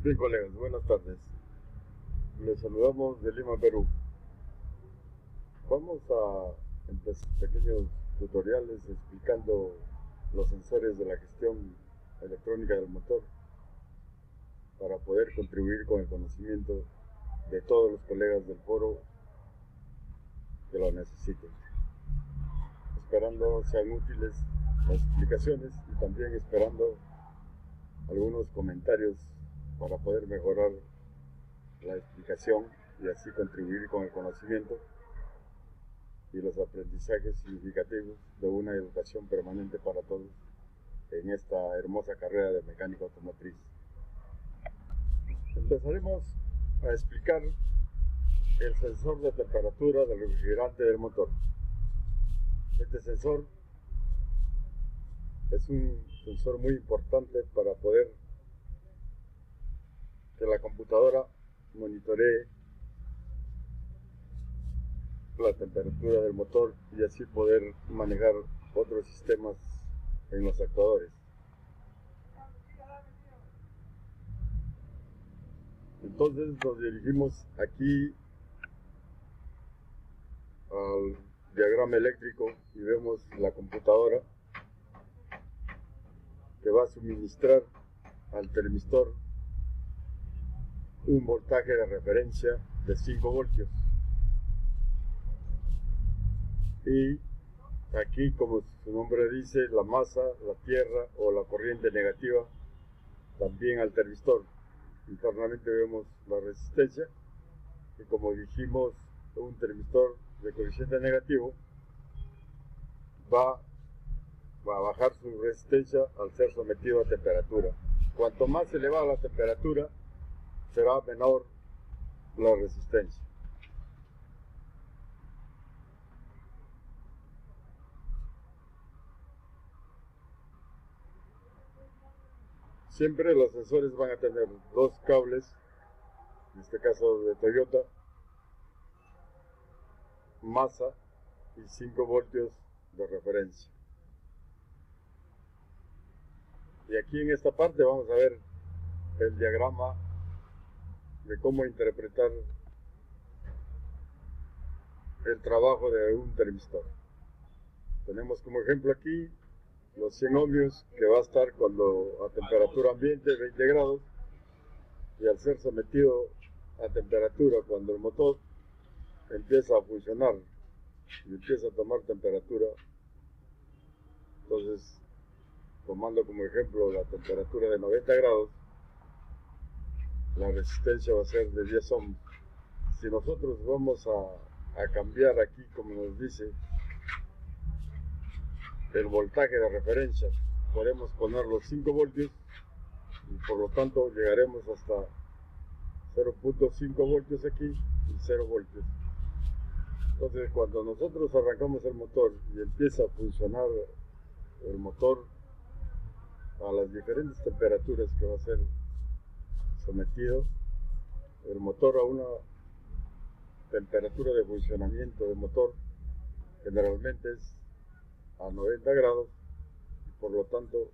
Bien, colegas, buenas tardes. Les saludamos de Lima, Perú. Vamos a empezar pequeños tutoriales explicando los sensores de la gestión electrónica del motor para poder contribuir con el conocimiento de todos los colegas del foro que lo necesiten. Esperando sean útiles las explicaciones y también esperando algunos comentarios para poder mejorar la explicación y así contribuir con el conocimiento y los aprendizajes significativos de una educación permanente para todos en esta hermosa carrera de mecánica automotriz. Empezaremos a explicar el sensor de temperatura del refrigerante del motor. Este sensor es un sensor muy importante para poder que la computadora monitoree la temperatura del motor y así poder manejar otros sistemas en los actuadores. Entonces nos dirigimos aquí al diagrama eléctrico y vemos la computadora que va a suministrar al termistor un voltaje de referencia de 5 voltios. Y aquí, como su nombre dice, la masa, la tierra o la corriente negativa también al termistor. Internamente vemos la resistencia, y como dijimos, un termistor de coeficiente negativo va a bajar su resistencia al ser sometido a temperatura. Cuanto más elevada la temperatura, será menor la resistencia. Siempre los sensores van a tener dos cables, en este caso de Toyota, masa y 5 voltios de referencia. Y aquí en esta parte vamos a ver el diagrama de cómo interpretar el trabajo de un termistor. Tenemos como ejemplo aquí los 100 ohmios que va a estar cuando a temperatura ambiente 20 grados y al ser sometido a temperatura cuando el motor empieza a funcionar y empieza a tomar temperatura. Entonces, tomando como ejemplo la temperatura de 90 grados, la resistencia va a ser de 10 ohms. Si nosotros vamos a cambiar aquí, como nos dice, el voltaje de referencia, podemos poner los 5 voltios y por lo tanto llegaremos hasta 0.5 voltios aquí y 0 voltios. Entonces, cuando nosotros arrancamos el motor y empieza a funcionar el motor a las diferentes temperaturas que va a ser sometido, el motor a una temperatura de funcionamiento del motor generalmente es a 90 grados y por lo tanto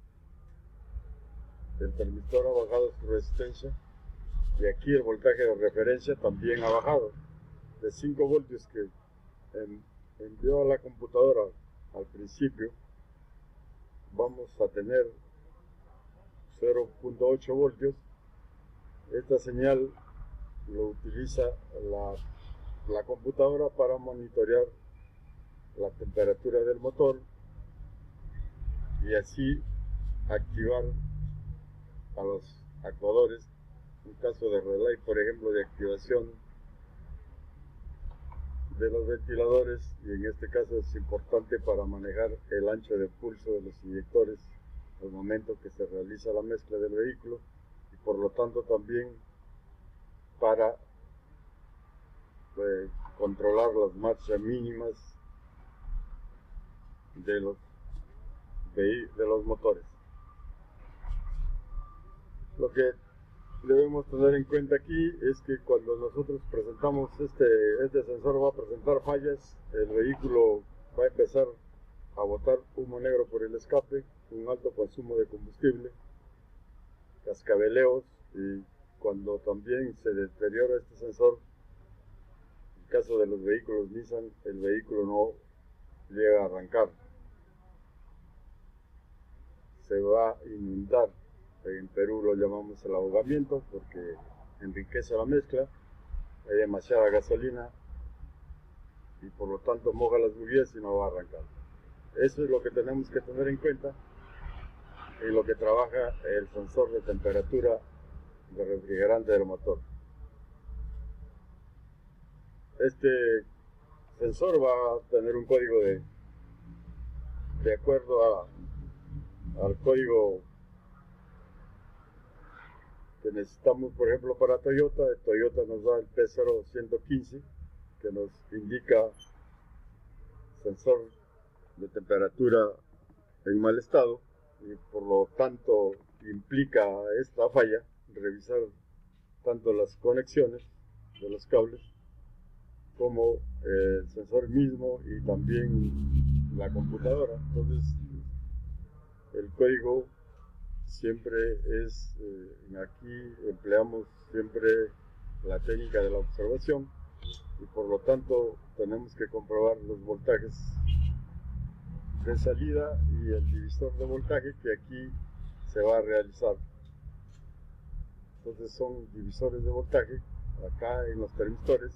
el termistor ha bajado su resistencia y aquí el voltaje de referencia también ha bajado de 5 voltios que envió a la computadora al principio. Vamos a tener 0.8 voltios. Esta señal lo utiliza la computadora para monitorear la temperatura del motor y así activar a los actuadores en caso de relay, por ejemplo, de activación de los ventiladores, y en este caso es importante para manejar el ancho de pulso de los inyectores al momento que se realiza la mezcla del vehículo y por lo tanto también para controlar las marchas mínimas de los motores. Lo que debemos tener en cuenta aquí es que cuando nosotros presentamos este sensor va a presentar fallas, el vehículo va a empezar a botar humo negro por el escape, un alto consumo de combustible, cascabeleos y cuando también se deteriora este sensor, en el caso de los vehículos Nissan, el vehículo no llega a arrancar. Se va a inundar. En Perú lo llamamos el ahogamiento porque enriquece la mezcla, hay demasiada gasolina y por lo tanto moja las bujías y no va a arrancar. Eso es lo que tenemos que tener en cuenta en lo que trabaja el sensor de temperatura de refrigerante del motor. Este sensor va a tener un código de acuerdo al código que necesitamos, por ejemplo, para Toyota. Toyota nos da el P0115, que nos indica sensor de temperatura en mal estado, y por lo tanto implica esta falla revisar tanto las conexiones de los cables como el sensor mismo y también la computadora. Entonces el código siempre es, aquí empleamos siempre la técnica de la observación y por lo tanto tenemos que comprobar los voltajes de salida y el divisor de voltaje que aquí se va a realizar. Entonces son divisores de voltaje acá en los termistores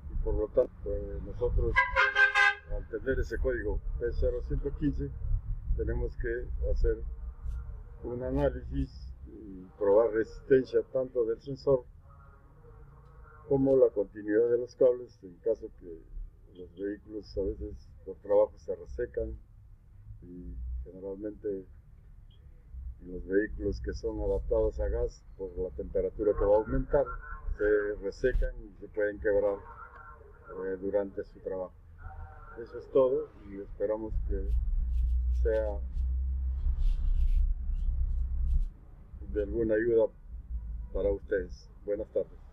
y por lo tanto nosotros al tener ese código P0115 tenemos que hacer un análisis y probar resistencia tanto del sensor como la continuidad de los cables en caso que los vehículos a veces por trabajo se resecan y generalmente los vehículos que son adaptados a gas por la temperatura que va a aumentar se resecan y se pueden quebrar durante su trabajo. Eso es todo y esperamos que sea de alguna ayuda para ustedes. Buenas tardes.